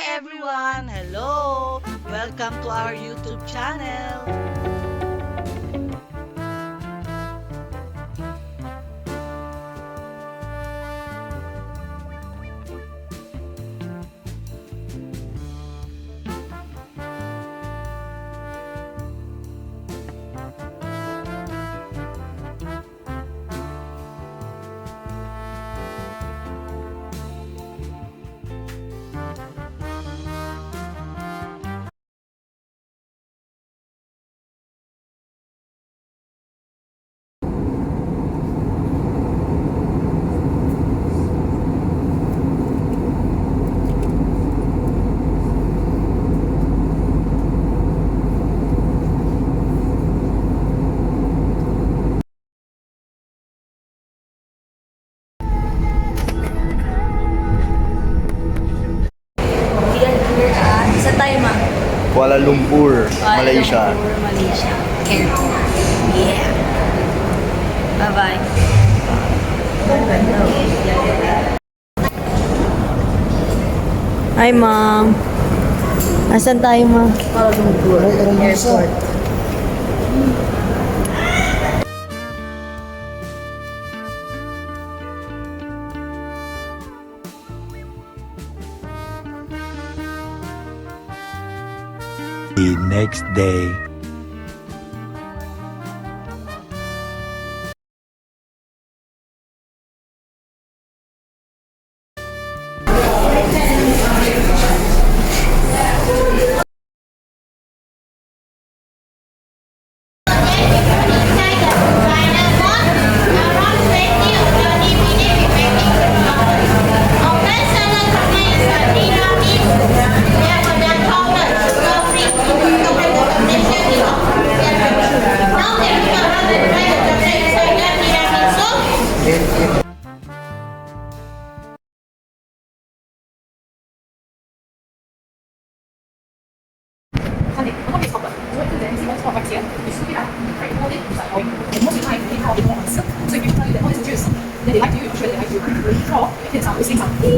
everyone! Hello! Welcome to our YouTube channel! Saan tayo, ma? Kuala Lumpur, Malaysia. Kuala Lumpur, Malaysia. Airport. Yeah. Bye-bye. Hi, ma'am. Nasaan tayo, ma? Kuala Lumpur. Airport. The next day. They like to you, I'm sure they like to draw. It's saying something.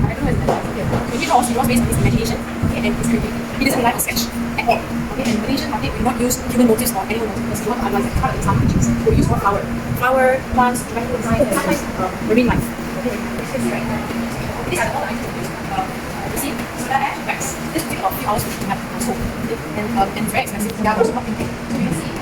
I don't know what when he draws, he draws based on his imagination, okay, and his creativity. He doesn't rely on sketch at all. Okay, and Malaysian artist will not use human motifs or animal motifs because he wants to analyze the color in some pictures. They will use more flower, plants, geometrical design, and sometimes marine life. Okay, these are all the items we use. You see, soda ash, wax. This will take about 3 hours to have household. Okay, and it's very expensive. They are also not printed. So you can see.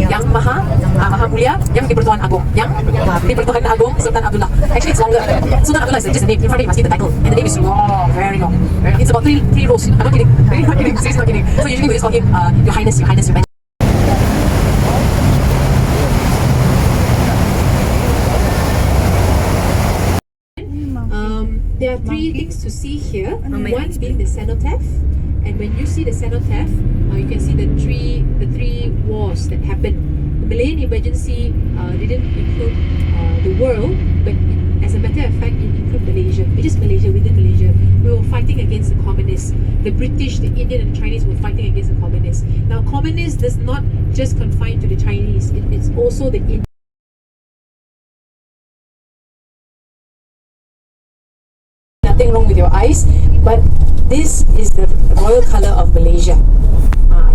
Yang Maha Mulia, Yang Dipertuan Agong, Yang Dipertuan Agong Sultan Abdullah. Actually, it's longer. Sultan Abdullah is just a name. In front of it, you must see the title, and the name is long, very long. It's about three rows. I'm not kidding. Really not kidding. Seriously not kidding. So usually we just call him Your Highness, Your Highness, Your Majesty. There are three things to see here. One being the cenotaph, And when you see the cenotaph, you can see the three wars that happened. The Malayan emergency didn't include the world, but as a matter of fact, it included Malaysia. It is Malaysia, within Malaysia. We were fighting against the communists. The British, the Indian and the Chinese were fighting against the communists. Now, communists does not just confine to the Chinese. It's also the Indian. Nothing wrong with your eyes, but this is the royal color of Malaysia.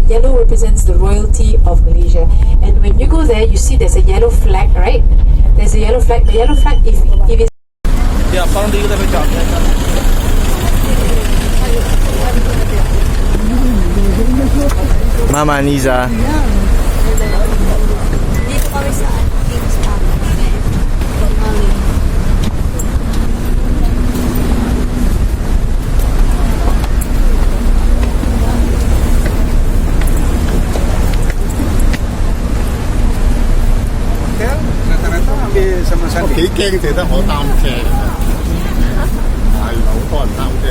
Yellow represents the royalty of Malaysia, and when you go there, you see there's a yellow flag, right? There's a yellow flag. The yellow flag, if it's Mama Niza. Dito kami sa Kings Park. Mali.幾驚地得我擔車，係好多人擔車。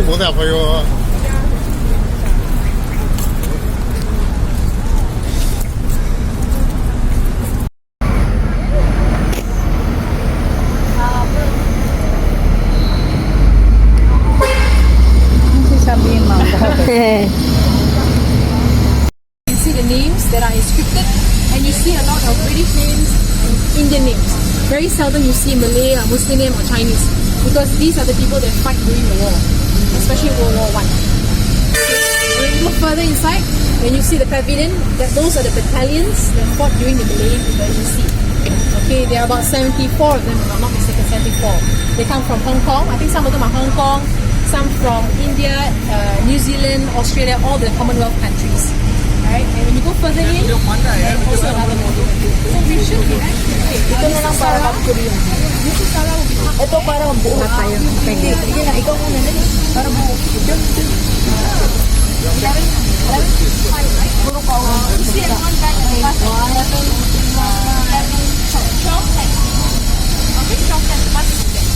冇得入去喎。You see the names that are inscripted, and you see a lot of British names and Indian names. Very seldom you see Malay or Muslim name or Chinese, because these are the people that fight during the war, especially World War I. When you look further inside, when you see the pavilion, those are the battalions that fought during the Malayan emergency. Okay, there are about 74 of them, if I'm not mistaken, 74. They come from Hong Kong. I think some of them are Hong Kong, some from India, New Zealand, Australia, all the Commonwealth countries. Alright, and when you go further in, there's also another model. So we should be actually, Ito na lang para mag-Korean. Ito para buo tayo. Hindi, sige na, ikaw muna na. Para buo. Puro ka ako. you see everyone back at the bus. 12 cents. Okay, 12 cents bus is there.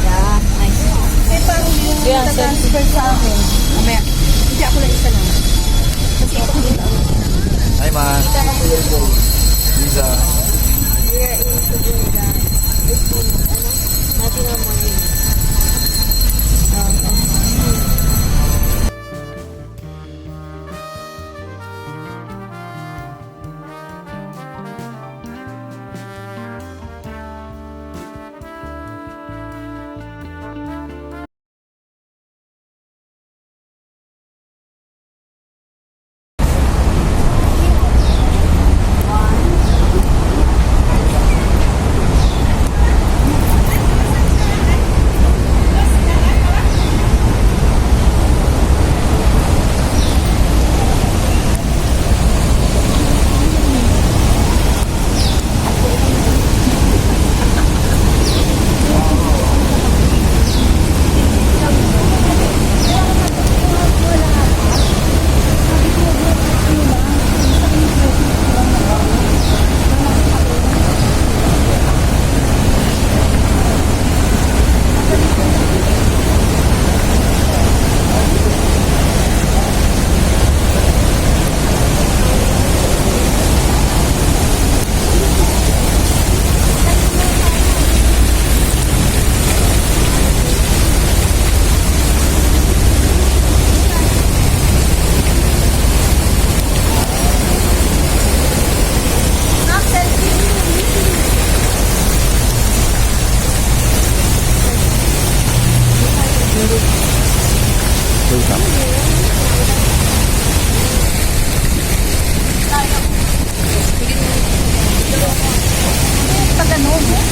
Yeah, nice. Eh, parang yung transfer sa akin. Mamaya. Hindi ako lang isa lang. Kasi ito dito. Hi, Ma. Niza. We are in Sabunga. It's in, National Monument.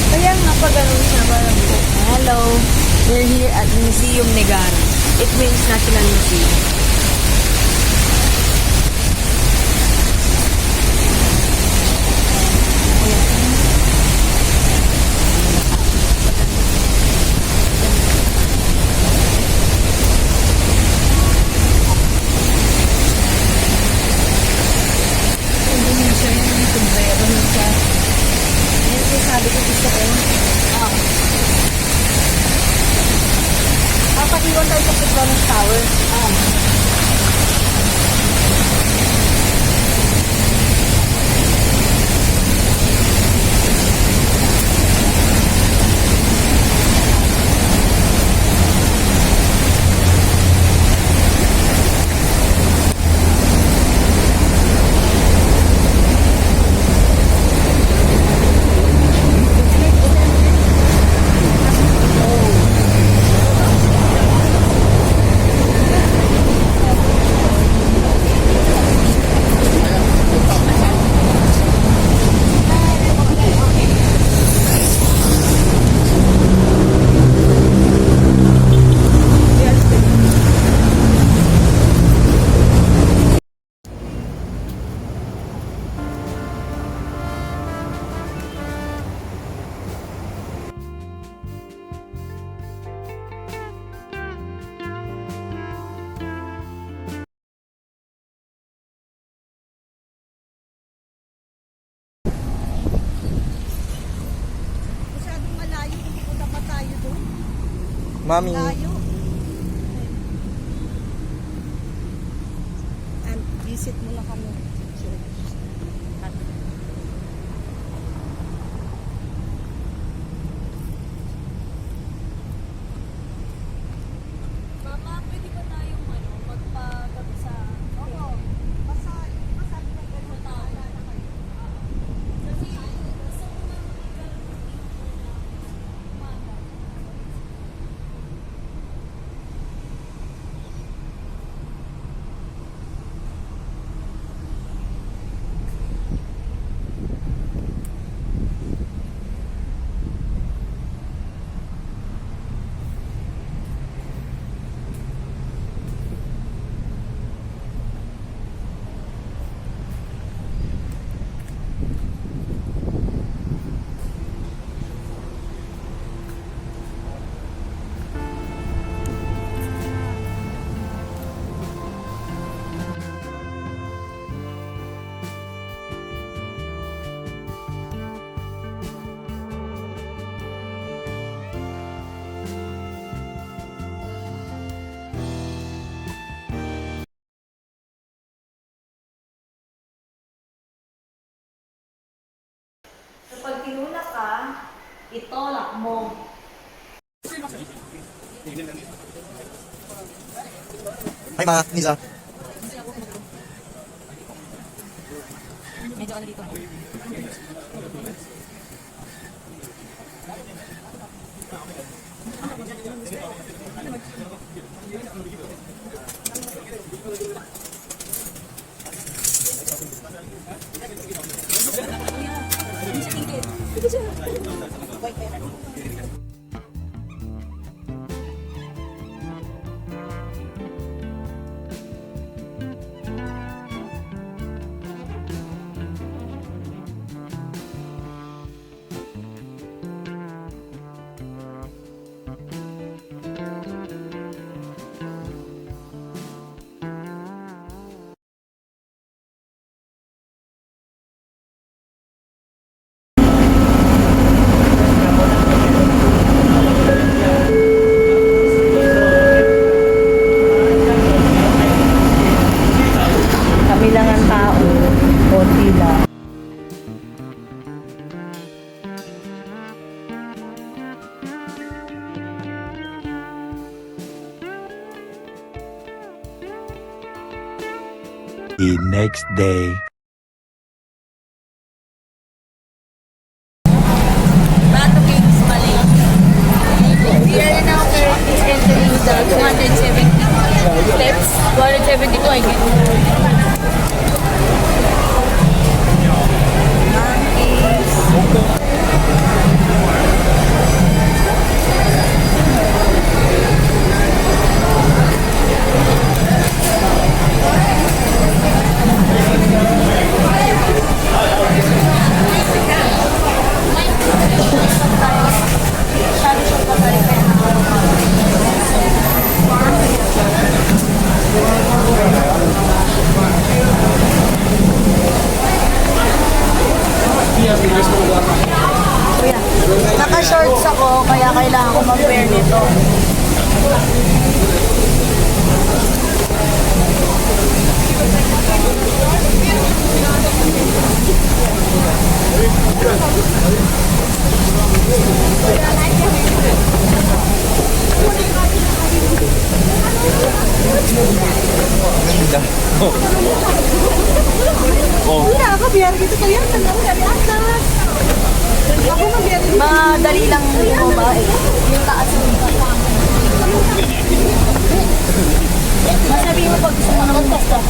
Kaya nga pag ganun siya, hello, we're here at Museum Negara. It means National Museum. Sabi ko gusto ko. doon tayo sa Petronas Tower. Masyadong malayo kung pupunta pa tayo doon. Mami. Layo. And visit muna kami. Mama, pwede ba tayong magpagabi sa... Oo. Masabi ng ganun. Kasi gusto ko na magkaroon ng dito na umaga. Kapag tinulak ka, itolak mo. Hi, Ma. Lisa. Medyo ano dito. Kami lang ang tao. Konti lang. The next day. Bato Kings, Malaysia. We are now currently entering the 270 steps. 272, I guess. Naka-shorts ako, kaya kailangan ko mag-wear nito. Madali lang mo ba? Yung taas mo. Masabi mo pag gusto mo naman stop.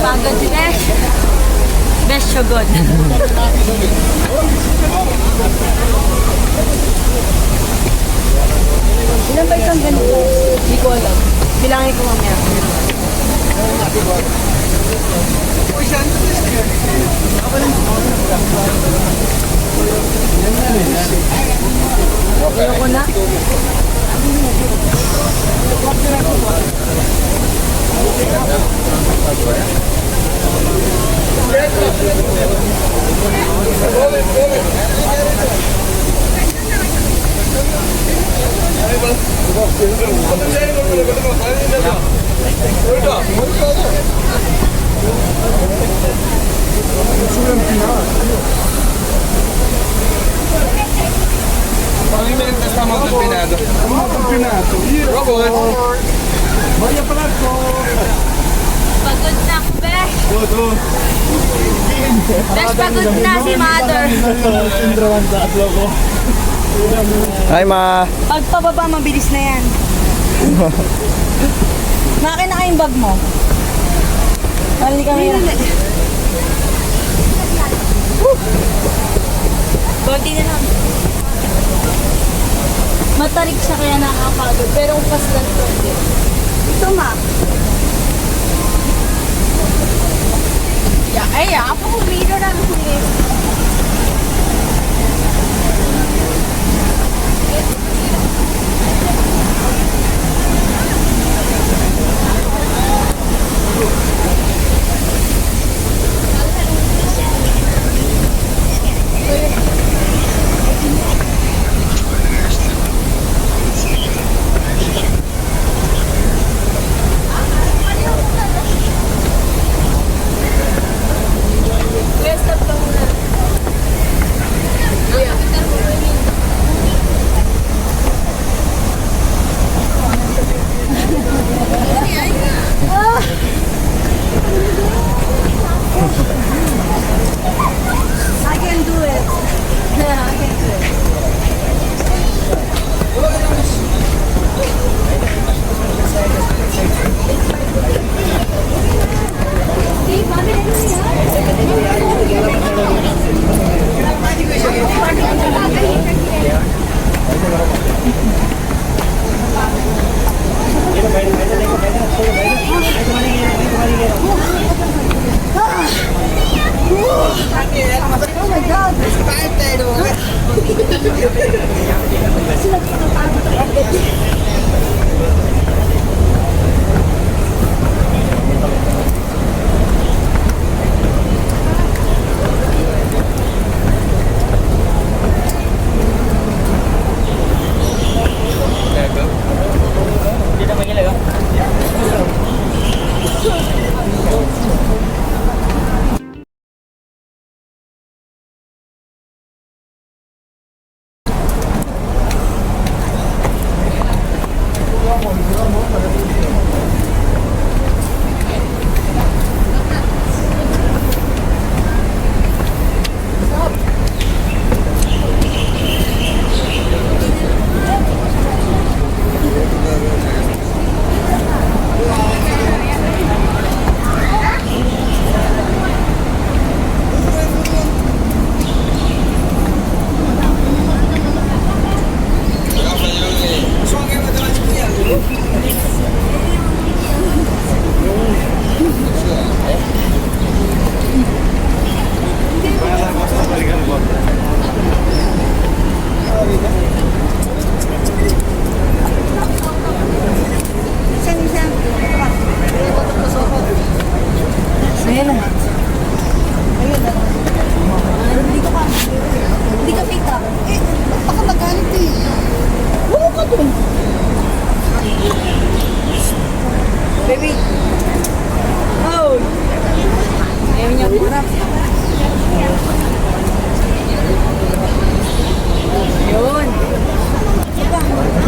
Pagod si Besh. Besh Shogod. Ilan ba isang ganito? Hindi ko alam. Bilangin ko mamaya. Ayoko na. Pavimento está mal empinado. Robot. Pagod na ako, Besh. Besh, pagod na si Mother. Hi, Ma. Pag pababa, mabilis na yan. Makin na kayong bag mo. Hindi ka mayroon. Konti na lang. Matarik siya kaya nakakapagod. Pero kung paslan ko. Ito, Ma. Ay, apa ko video na ako eh.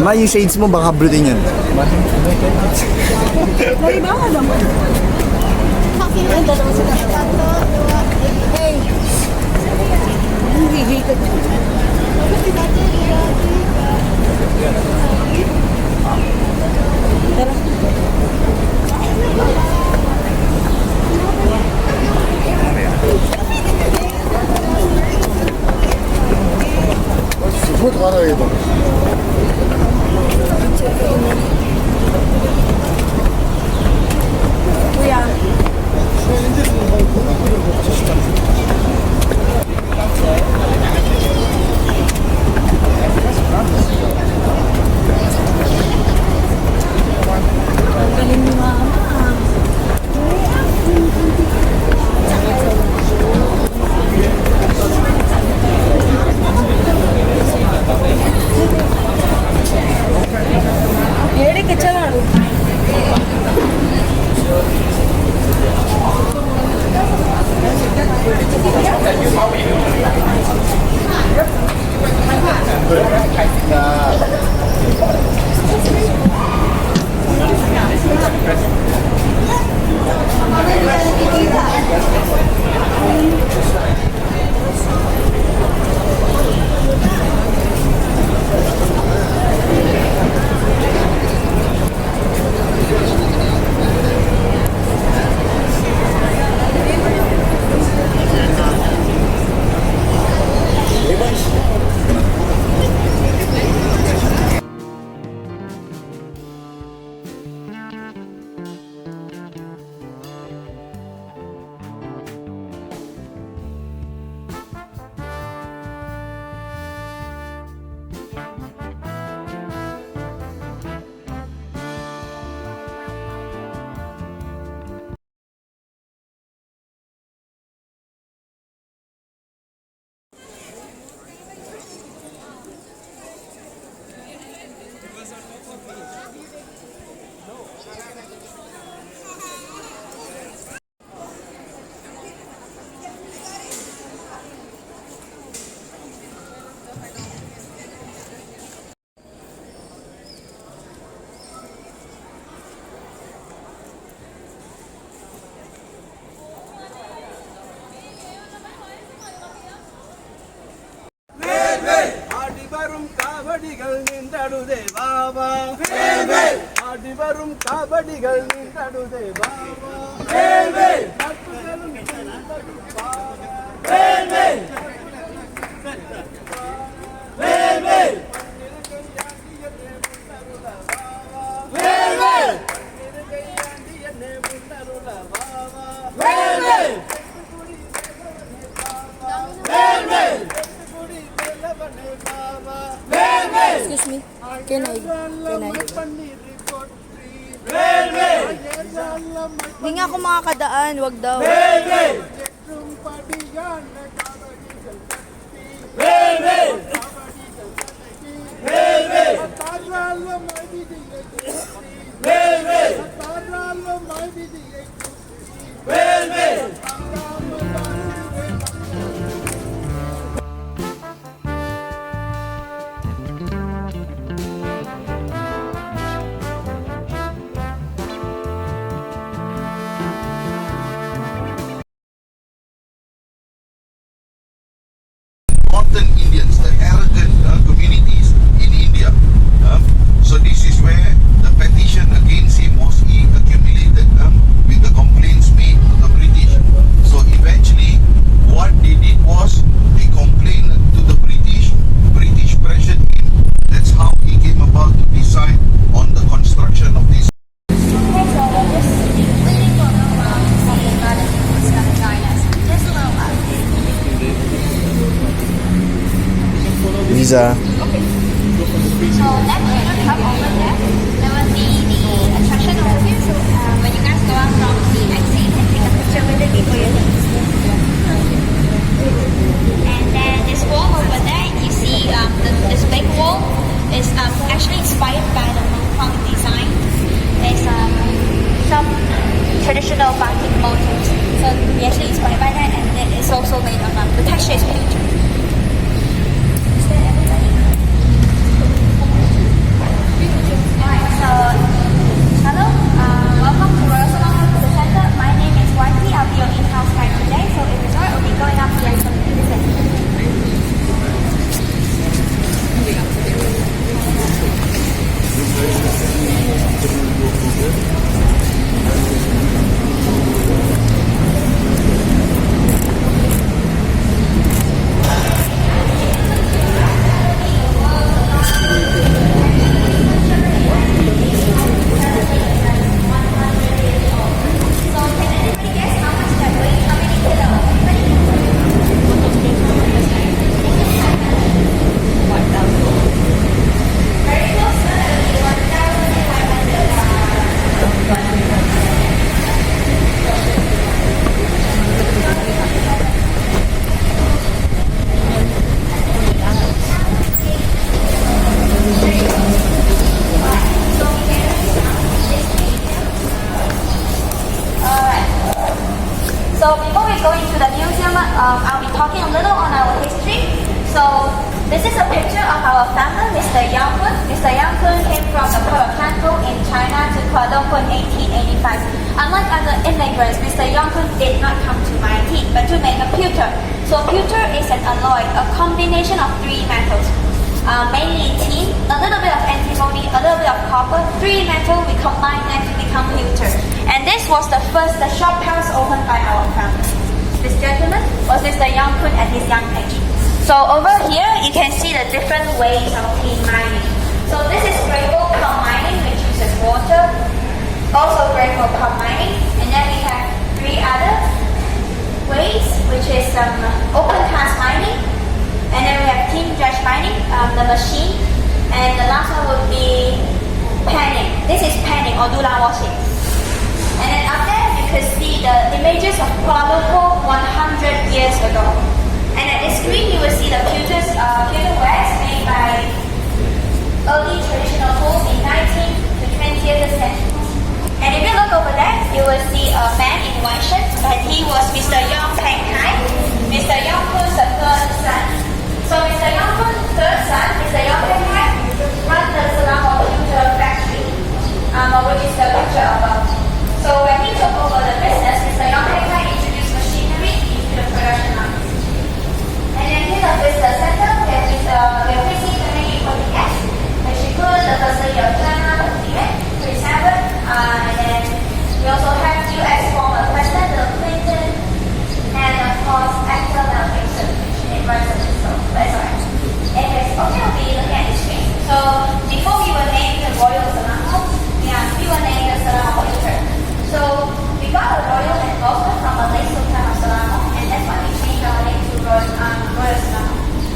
Ma, yung shades mo baka brutin yan. Naibahan naman. Hey! Hindi, hated. Sebut kata itu. Kuya. Ang galing ni Mama. Eric, echaron. அடிவரும் காவடிகள் நின்றடுதே பாபா அடிவரும் காவடிகள் நின்றடுதே Baba Excuse me. Can I? Di nga ako makakadaan, wag daw. Northern Indians, the arrogant communities in India. So this is where the petition against him was accumulated with the complaints made to the British. So eventually, what they did was they complained to the British. British pressured him. That's how he came about to decide on the construction of this. Visa. So that way you have over there, there will be the attraction overview. So when you guys go out from the exit, you can take a picture with it before you leave. And then this wall over there, you see this big wall is actually inspired by the Hong Kong design. There's some traditional batik motifs. So we actually inspired by that, and it is also made of the texture is painted. This is a picture of our founder, Mr. Yang Kun. Mr. Yang Kun came from the port of Hankou in China to Kuala Lumpur in 1885. Unlike other immigrants, Mr. Yang Kun did not come to mine tin, but to make a pewter. So pewter is an alloy, a combination of three metals. Mainly tin, a little bit of antimony, a little bit of copper, three metal, we combine them to become pewter. And this was the shop house opened by our founder. This gentleman was Mr. Yang Kun at his young age. So over here, you can see the different ways of tin mining. So this is gravel pump mining, which uses water. Also gravel pump mining. And then we have three other ways, which is open cast mining. And then we have tin dredge mining, the machine. And the last one would be panning. This is panning or dulang washing. And then up there, you can see the images of Kuala Lumpur 100 years ago. And at the screen, you will see the pewterwares made by early traditional tools in 19th to 20th century. And if you look over there, you will see a man in white shirt, and he was Mr. Yong Peng Kai, Mr. Yong Kun's third son. So Mr. Yong Kun's third son, Mr. Yong Peng Kai, runs the Selangor Pewter Factory, which is the picture above. So when he took over the business, Mr. Yong Peng Kai introduced machinery into the production line. And then here the business center, we have facing the main importing X, which includes the facility of China, Prince Albert, and then we also have US former President Bill Clinton, and of course actor Mel Gibson, which is President. So that's alright. Anyways, okay, we'll be looking at the screen. So before we were named the Royal Selangor, we were named the Selangor Pewter. So we got a royal endorsement from Malaysia August, and that's why we changed our name to Royal Selangor.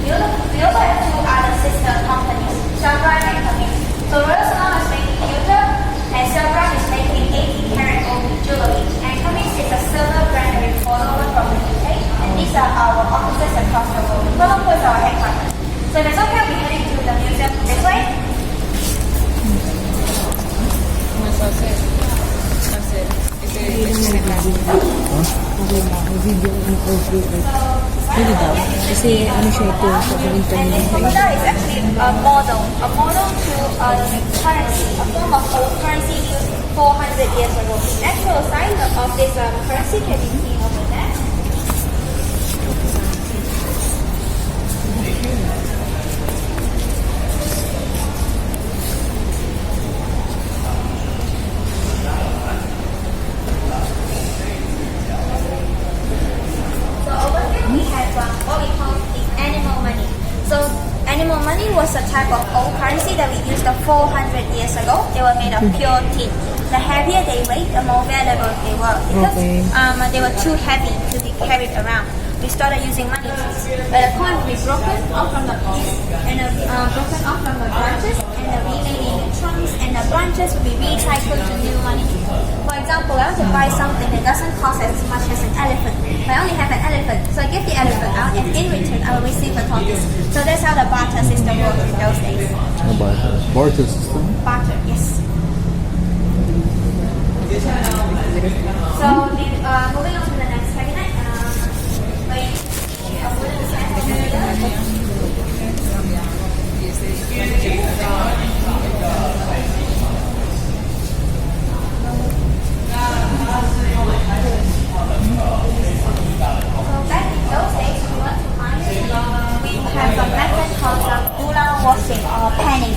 We also have two other sister companies, Selangor and Kamis. So Royal Selangor is making pewter, and Selangor is making 80 karat gold jewelry. And Kamis is a silver brand that we follow from the UK, and these are our offices across the world. Kuala Lumpur is our headquarters. So if it's okay, we'll be heading to the museum this way. Pwede daw. Kasi ano siya ito sa internet. That is actually a model to currency, a form of old currency used 400 years ago. The actual size of this currency can be seen over there. So over here we have what we call the animal money. So animal money was a type of old currency that we used 400 years ago. They were made of pure tin. The heavier they weighed, the more valuable they were because they were too heavy to be carried around. We started using money pieces, where the coin would be broken off from the piece and broken off from the branches, and the remaining trunks and the branches would be recycled to new money. For example, I want to buy something that doesn't cost as much as an elephant. But I only have an elephant, so I give the elephant out, and in return, I will receive a tortoise. So that's how the barter system worked in those days. Barter system? Barter, yes. So, moving on to the next cabinet. Back in those days, we want to mine we have a method called dulang washing or panning.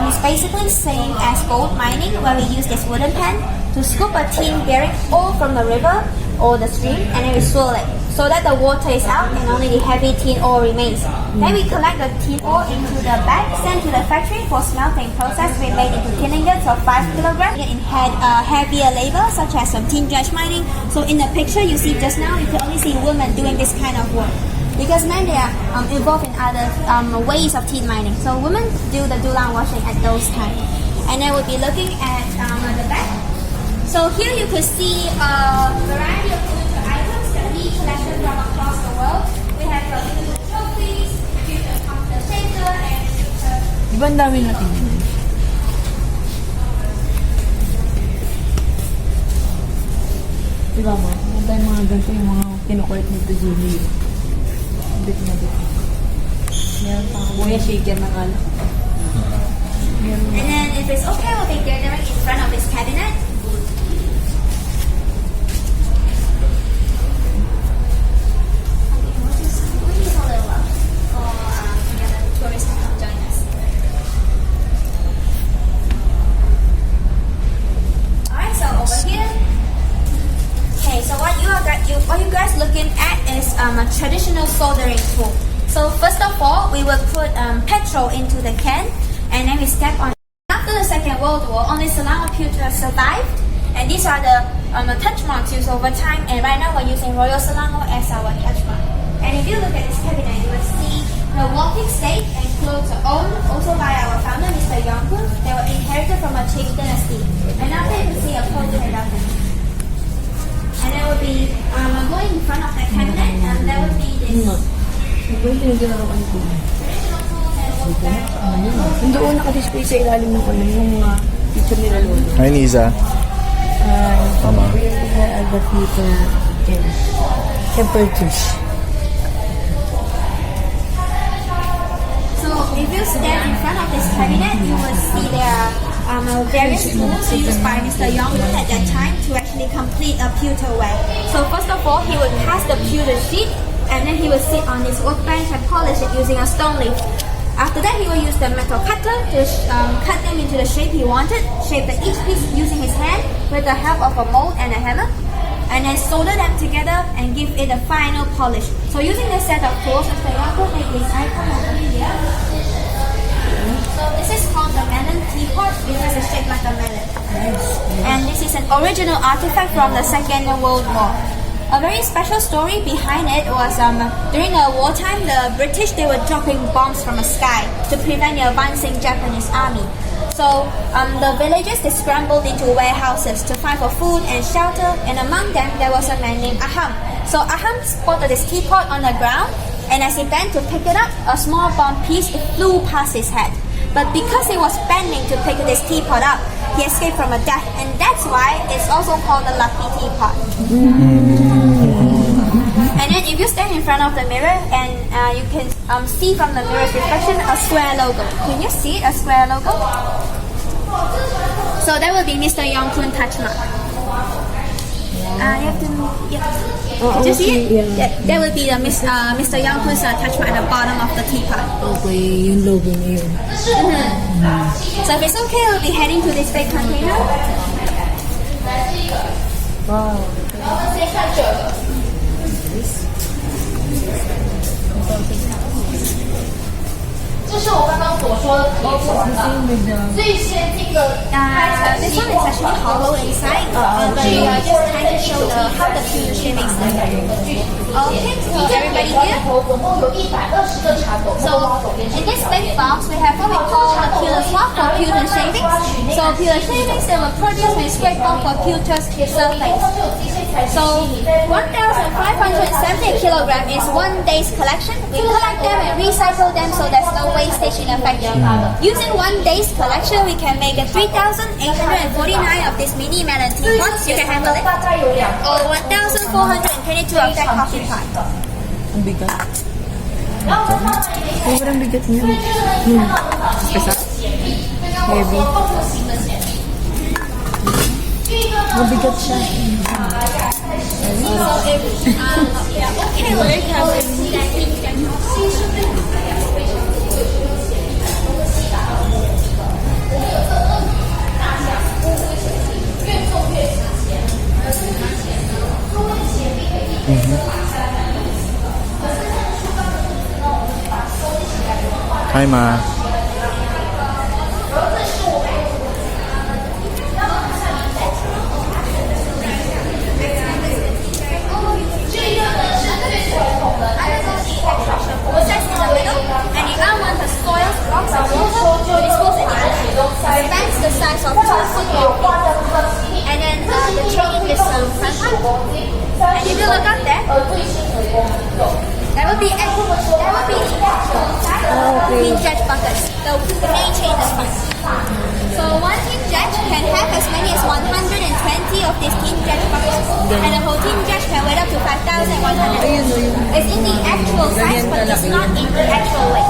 It's basically same as gold mining, where we use this wooden pan to scoop a tin bearing ore from the river or the stream, and then we swirl it so that the water is out and only the heavy tin ore remains. Then we collect the tin ore into the bag, sent to the factory for smelting process. We made into tin ingots of 5 kilograms. It had heavier labor such as some tin dredge mining. So in the picture you see just now, you can only see women doing this kind of work. Because men, they are involved in other ways of tin mining. So women do the dulang washing at those times. And then we'll be looking at the back. So here you could see a variety of future items that we collected from across the world. We have future trophies, future compensation, and future... Di ba ang dami natin? Di ba mo? Ang dami mga ganito yung mga kinukulit nito, Julie. Bit na bit. Meron pa ako Kuya, shaker ng alak. And then if it's okay, we'll be gathering in front of this cabinet. Tourists to come join us. Alright, so over here. Okay, so what you guys looking at is a traditional soldering tool. So first of all, we will put petrol into the can, and then we step on. After the Second World War, only Selangor pewter survived, and these are the touch marks used over time. And right now, we're using Royal Selangor as our touch mark. And if you look at this cabinet, you will see the walking stick and clothes are owned also by our founder, Mr. Yongkun. They were inherited from a Qing dynasty. And after you can see a portrait of him. And there will be going in front of that cabinet, and there will be this. Doon naka-display sa ilalim ng ano, yung mga picture nila lolo. Hi, Nisa. Mama. The people can purchase. So if you stand in front of this cabinet, you will see there are various tools used by Mr. Yongkun at that time to actually complete a pewter ware. So first of all, he would cast the pewter sheet, and then he will sit on his workbench and polish it using a stone leaf. After that, he will use the metal cutter to cut them into the shape he wanted, shape each piece using his hand with the help of a mold and a hammer, and then solder them together and give it a final polish. So using this set of tools, Mr. Yongkun made this icon over here. So this is called the melon teapot because it's shaped like a melon. And this is an original artifact from the Second World War. A very special story behind it was during the wartime, the British, they were dropping bombs from the sky to prevent the advancing Japanese army. So the villagers, they scrambled into warehouses to find for food and shelter, and among them there was a man named Aham. So Aham spotted this teapot on the ground, and as he bent to pick it up, a small bomb piece flew past his head. But because he was bending to pick this teapot up, he escaped from a death, and that's why it's also called the lucky teapot. And then if you stand in front of the mirror, and you can see from the mirror's reflection a square logo. Can you see it, a square logo? So that will be Mr. Yongkun touch mark. You have to, did you see it? Yeah. That will be the Mr. Yongkun's touch mark at the bottom of the teapot. Okay, yung logo niya yun. So if it's okay, we'll be heading to this big container. Wow. 这是我刚刚所说的铁管的最先进的开采 This one is actually hollow inside, but just kind of show how the pewter shavings look. Okay, so everybody here. 总共有120个茶斗， So in this big box, we have what we call the pewter swab for pewter shavings. So pewter shavings, they were produced when scraped off for pewter surface. So 1,570 kilogram is 1 day's collection. We collect them and recycle them so there's no wastage in the factory. Using 1 day's collection, we can make 3,849 of this mini melon teapots. You can handle it. Or 1,422 of that coffee pot. Ang bigat. Sobrang bigat niya. Kasa? Heavy. Mabigat siya. So if okay, we're covering that Hi, Ma. and you don't want the soil, rocks, or water to dispose in the ocean. The bank's the size of 2 football fields. And then the chain is front part. And if you look up there, that would be the actual tin jet buckets, the main chain is front. So one tin jet can have as many as 120 of these tin jet buckets, and the whole tin jet can weigh up to 5,100. It's in the actual size, but it's not in the actual weight.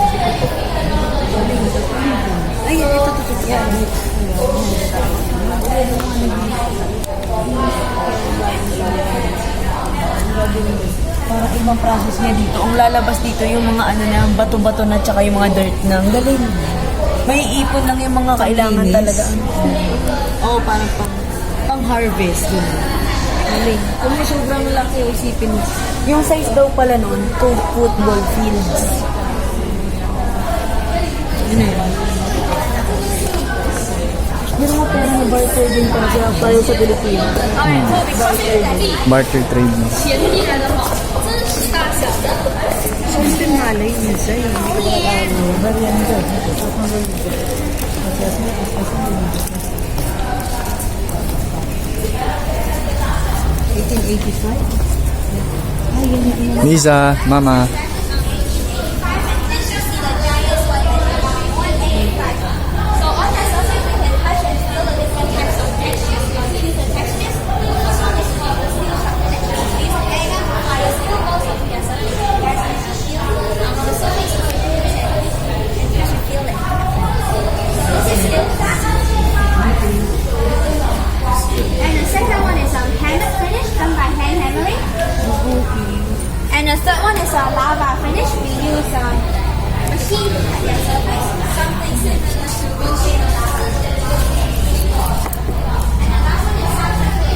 lalabas dito yung mga ano na, bato-bato na tsaka yung mga dirt na. Ang galing. May ipon lang yung mga kailangan talaga. Oo, parang pang-harvest. Yun. Galing. Kung may sobrang laki, isipin mo. Yung size daw pala noon, 2 football fields. Yun na yun. Meron mga pera na barter din para sa tayo sa Pilipinas. Barter trade mo. So, hindi malay minsan. Hindi ko Varian dyan. 1885? Lisa, Mama. So on that surface we can touch and feel the different types of textures. You want to use the textures. This one is called the steel structure texture. These are very higher steel balls of the surface. There's a shield on the surface of the texture and you should feel it. This is steel flat. And the second one is hammer finish done by hand hammering. And the third one is a lava finish. We use machine to cut their surface. Something similar to bullshit lava. And the last one is something we use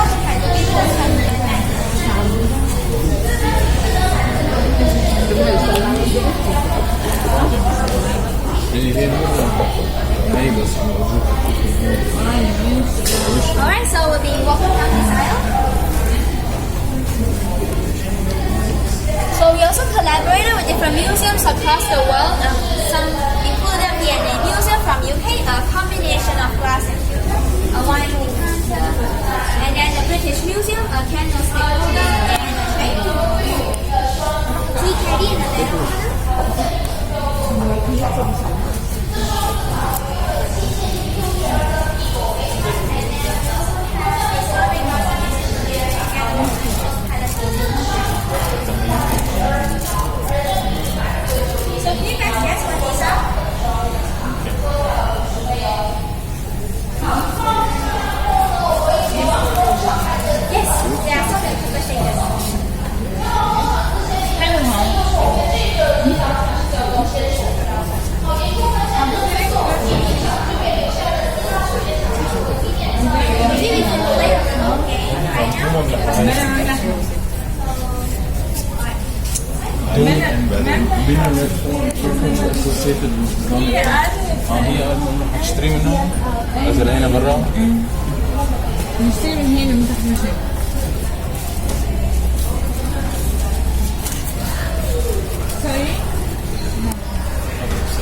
to cut the people from the Alright, so we'll be walking down this aisle. So we also collaborated with different museums across the world. Some included V&A Museum from UK, a combination of glass and wood, a wine and then the British Museum, a candlestick holder and a tray. TKD in the middle. So can you guys guess what these are? Yes, they are salt and pepper shakers. Maybe we can play a little game right now. هي تشتري منهم نزل هنا برا نشتري من هنا من تحت المشي. Sorry?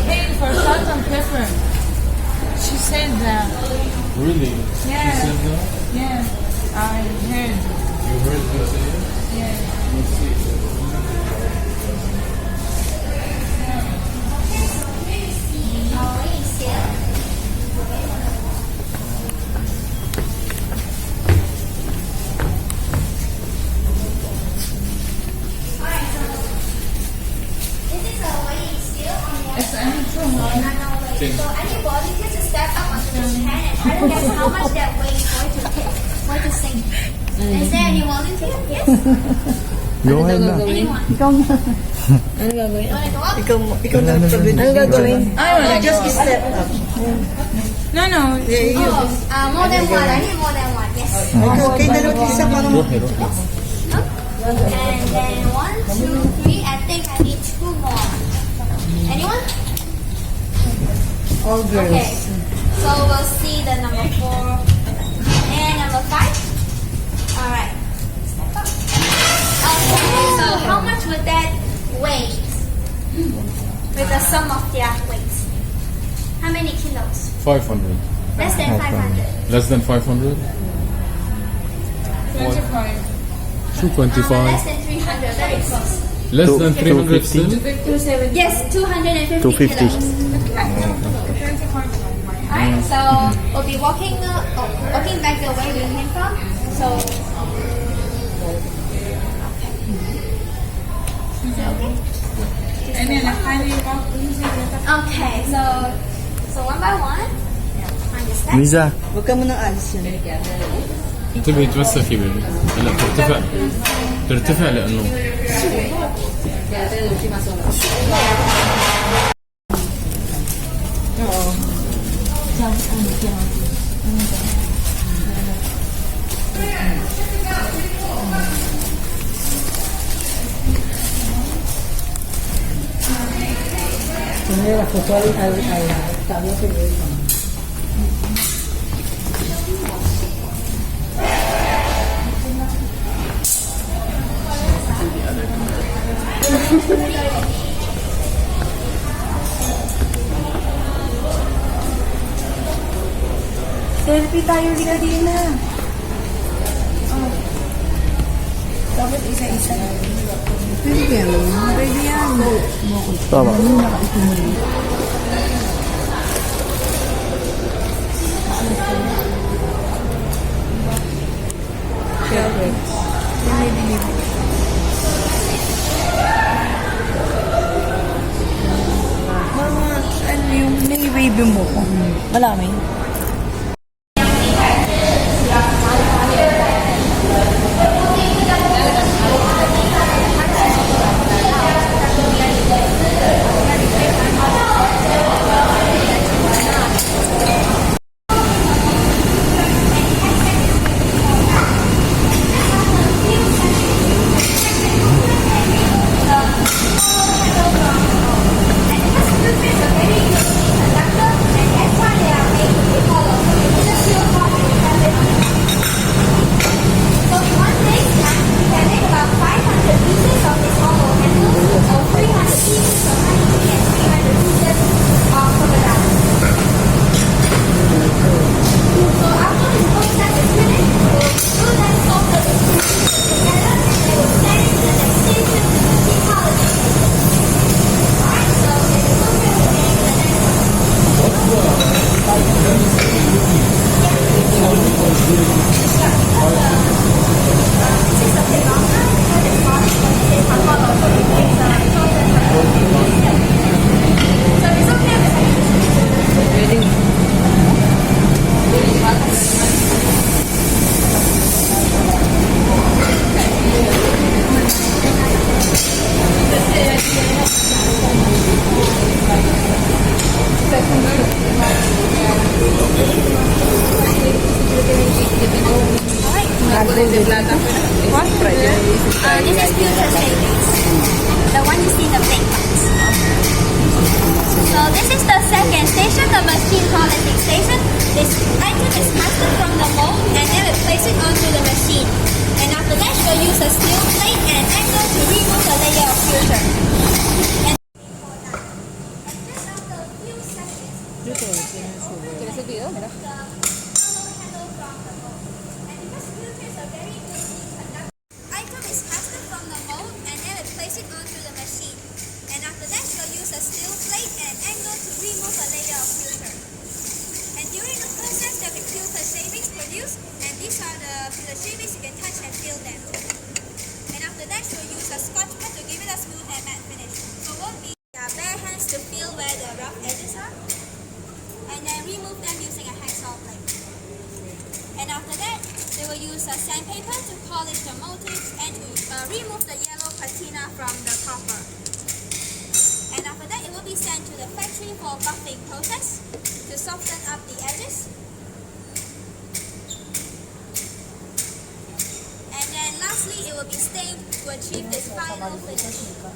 Hey, for salt and pepper. She said that. really Yeah. She said that? Yeah, I heard. You heard her say it? Yeah. Let's see. It's only too hard. So anybody can just step up onto this hand and try to guess how much that weight is going to sink. Is there any volunteer? Yes? Go ahead na. Anyone? Ano gagawin? You want to go up? Ikaw na sabihin. Ano gagawin? Just step up. No, no. More than one. I need more than one. Yes. Okay, dalawa isa parang روحي روحي And then 1, 2, 3. I think I need 2 more. Anyone? all girls. Okay. So we'll see the number 4 and number 5. All right. Step up. Okay. So how much would that weigh with the sum of their weights? How many kilos? 500 Less than 500. less than 500 25. 225 Less than 300. Very close. less than 300 still 270. Yes, 250 250. kilos. Alright, so we'll be walking back the way we came from. So, is that okay? And then how do you walk? Okay, so one by one. On your step. Lisa, Huwag ka munang alis yun. تبي توسخي بيبي. هلا ترتفع لانه Selfie tayo, di na. Oh. Dapat isa-isa. Pwede yan. Pwede yan. Tama. Mama, ano yung nai-wave mo ko? Malami. This is future savings. The one you see in the big box. So this is the second station, the machine quality station. This item is casted from the mold and then we place it onto the machine. And after that, we'll use a steel plate and angle to remove the layer of filter. And just after a few seconds, the handle from the mold. And because filters are very easily conducted, item is casted from the mold and then we place it onto the machine. And after that, we'll use a steel plate and angle to remove a layer of filter. And during the process, there will be filter shavings produced, and these are the filter shavings you can touch and feel them. And after that, we'll use a scotch pen to give it a smooth and matte finish. So we'll be bare hands to feel where the rough edges are, and then remove them using a hacksaw blade. And after that, they will use a sandpaper to polish the motifs and to remove the yellow patina from the copper. And after that, it will be sent to the factory for buffing process to soften up the edges. And then lastly, it will be stained to achieve this final finish.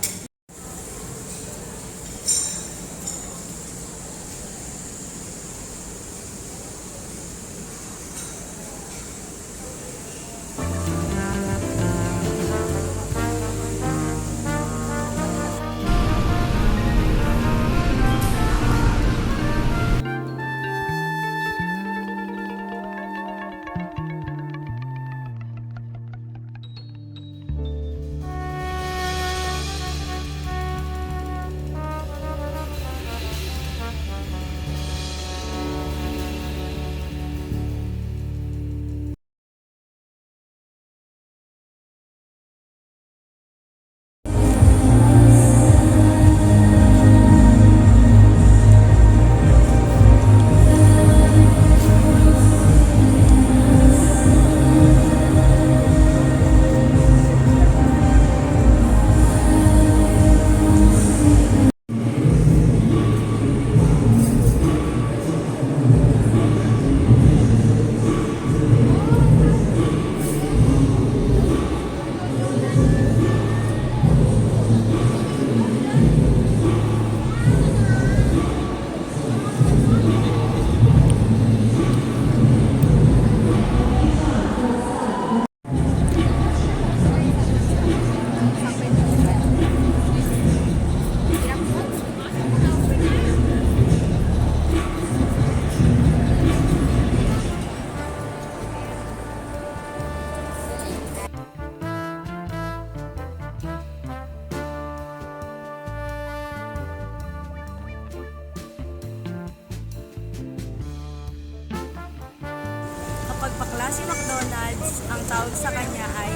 bakla si McDonald's, ang tawag sa kanya ay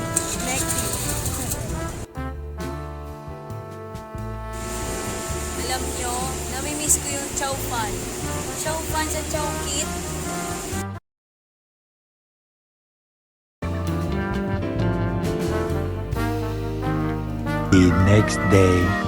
Necky. Alam nyo, namimiss ko yung chow fan. Chow fan sa chow kit. The next day.